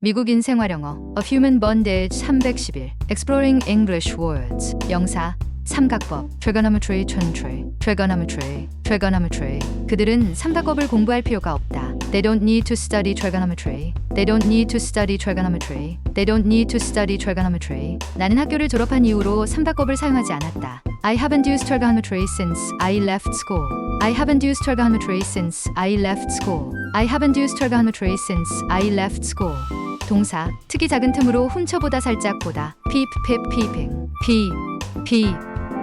미국인 생활영어 A Human Bondage 311 Exploring English Words 영사 삼각법 Trigonometry Trigonometry 그들은 삼각법을 공부할 필요가 없다. They don't need to study trigonometry. They don't need to study trigonometry. They don't need to study trigonometry. 나는 학교를 졸업한 이후로 삼각법을 사용하지 않았다. I haven't used trigonometry since I left school. I haven't used trigonometry since I left school. I haven't used trigonometry since I left school. 동사 특이 작은 틈으로 훔쳐보다 살짝 보다 peeping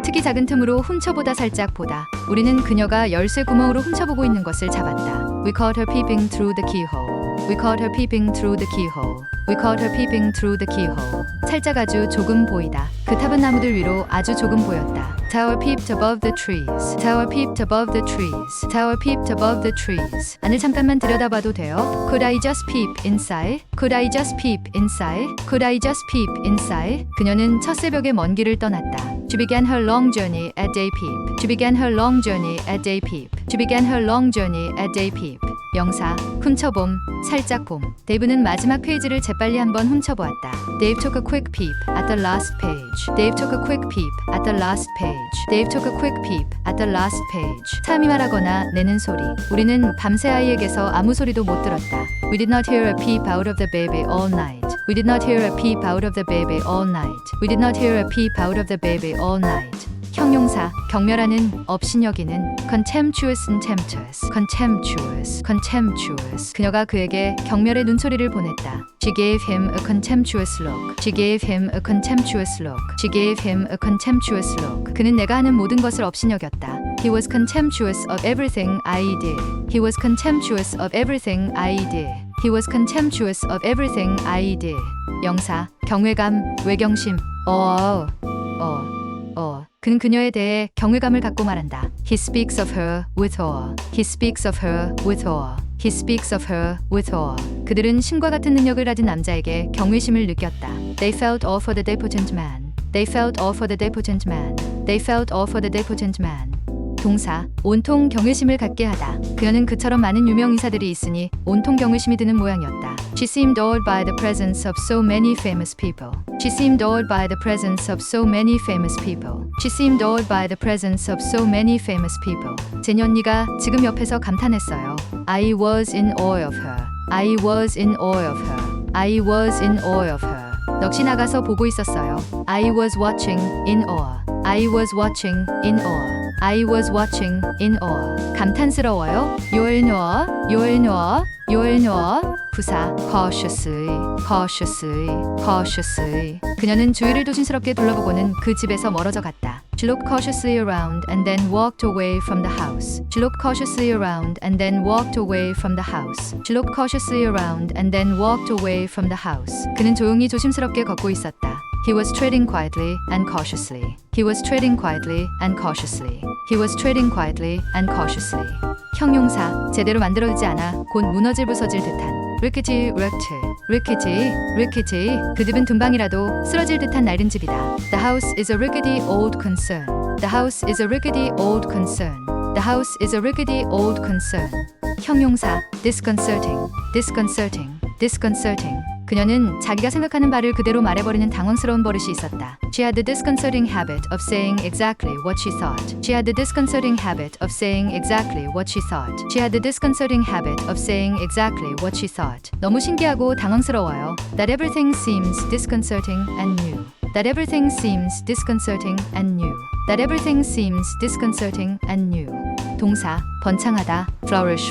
특이 작은 틈으로 훔쳐보다 살짝 보다 우리는 그녀가 열쇠 구멍으로 훔쳐보고 있는 것을 잡았다. We caught her peeping through the keyhole. We caught her peeping through the keyhole. We caught her peeping through the keyhole. 살짝 아주 조금 보이다. 그 탑은 나무들 위로 아주 조금 보였다. Tower peeped above the trees. Tower peeped above the trees. Tower peeped above the trees. 안을 잠깐만 들여다봐도 돼요? Could I just peep inside? Could I just peep inside? Could I just peep inside? 그녀는 첫 새벽에 먼 길을 떠났다. She began her long journey at day peep. She began her long journey at day peep. She began her long journey at day peep. 영사 훔쳐봄 살짝 봄 데이브는 마지막 페이지를 재빨리 한번 훔쳐보았다. Dave took a quick peep at the last page. Dave took a quick peep at the last page. Dave took a quick peep at the last page. 사람이 말하거나 내는 소리 우리는 밤새 아이에게서 아무 소리도 못 들었다. We did not hear a peep out of the baby all night. We did not hear a peep out of the baby all night. We did not hear a peep out of the baby all night. 형용사 경멸하는 업신여기는 contemptuous 그녀가 그에게 경멸의 눈초리를 보냈다. She gave him a contemptuous look. She gave him a contemptuous look. She gave him a contemptuous look. 그는 내가 하는 모든 것을 업신여겼다. He was contemptuous of everything I did. He was contemptuous of everything I did. He was contemptuous of everything I did. 영사 경외감 외경심 그는 그녀에 대해 경외감을 갖고 말한다. He speaks of her with awe. He speaks of her with awe. He speaks of her with awe. 그들은 신과 같은 능력을 가진 남자에게 경외심을 느꼈다. They felt awe for the depotent man. They felt awe for the depotent man. They felt awe for the depotent man. 동사 온통 경외심을 갖게 하다. 그녀는 그처럼 많은 유명 인사들이 있으니 온통 경외심이 드는 모양이었다. She seemed awed by the presence of so many famous people. She seemed awed by the presence of so many famous people. She seemed awed by the presence of so many famous people. 제니 언니가 지금 옆에서 감탄했어요. I was in awe of her. I was in awe of her. I was in awe of her. 넋이 나가서 보고 있었어요. I was watching in awe. I was watching in awe. I was watching in awe. 감탄스러워요. You're in awe. You're in awe. You're in awe. 부사 cautiously. 그녀는 주위를 조심스럽게 둘러보고는 그 집에서 멀어져 갔다. She looked cautiously around and then walked away from the house. She looked cautiously around and then walked away from the house. She looked cautiously around and then walked away from the house. 그는 조용히 조심스럽게 걷고 있었다. He was treading quietly and cautiously. He was treading quietly and cautiously. He was treading quietly and cautiously. 형용사 제대로 만들어지지 않아 곧 무너질 부서질 듯한 rickety. 그 집은 둔방이라도 쓰러질 듯한 낡은 집이다. The house is a rickety old concern. The house is a rickety old concern. The house is a rickety old concern. 형용사 disconcerting. 그녀는 자기가 생각하는 바를 그대로 말해버리는 당황스러운 버릇이 있었다. She had the disconcerting habit of saying exactly what she thought. She had the disconcerting habit of saying exactly what she thought. She had the disconcerting habit of saying exactly what she thought. 너무 신기하고 당황스러워요. That everything seems disconcerting and new. That everything seems disconcerting and new. That everything seems disconcerting and new. 동사 번창하다 flourish.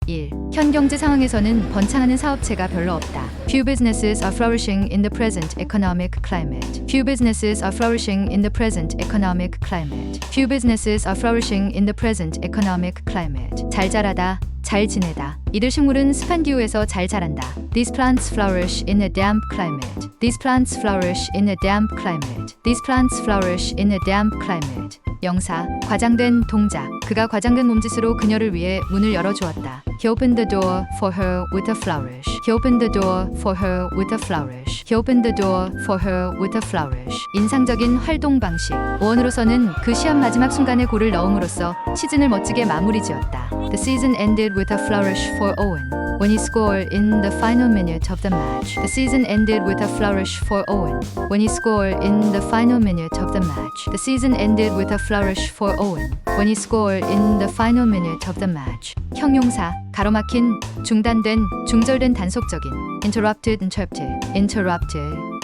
1. 현 경제 상황에서는 번창하는 사업체가 별로 없다. Few businesses are flourishing in the present economic climate. Few businesses are flourishing in the present economic climate. Few businesses are flourishing in the present economic climate. 잘 자라다, 잘 지내다. 이들 식물은 습한 기후에서 잘 자란다. These plants flourish in a damp climate. These plants flourish in a damp climate. These plants flourish in a damp climate. 영사 과장된 동작 그가 과장된 몸짓으로 그녀를 위해 문을 열어주었다. He opened the door for her with a flourish. He opened the door for her with a flourish. He opened the door for her with a flourish. 인상적인 활동 방식 오원으로서는 그 시합 마지막 순간에 골을 넣음으로써 시즌을 멋지게 마무리 지었다. The season ended with a flourish for Owen. when he scored in the final minute of the match. The season ended with a flourish for Owen. When he scored in the final minute of the match. The season ended with a flourish for Owen. When he scored in the final minute of the match. 형용사, 가로막힌, 중단된, 중절된 단속적인.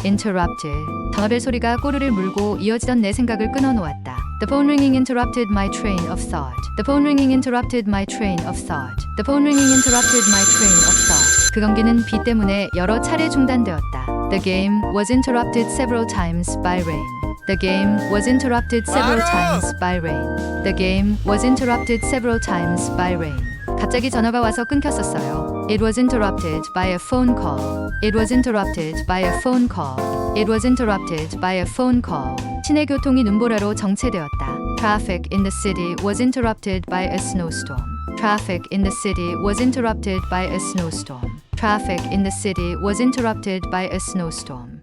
interrupted, 전화벨 소리가 꼬르를 물고 이어지던 내 생각을 끊어놓았다. The phone ringing interrupted my train of thought. The phone ringing interrupted my train of thought. The phone ringing interrupted my train of thought. 그 경기는 비 때문에 여러 차례 중단되었다. The game was interrupted several times by rain. The game was interrupted several times by rain. The game was interrupted several times by rain. 갑자기 전화가 와서 끊겼었어요. It was interrupted by a phone call. It was interrupted by a phone call. It was interrupted by a phone call. 시내 교통이 눈보라로 정체되었다. Traffic in the city was interrupted by a snowstorm. Traffic in the city was interrupted by a snowstorm. Traffic in the city was interrupted by a snowstorm.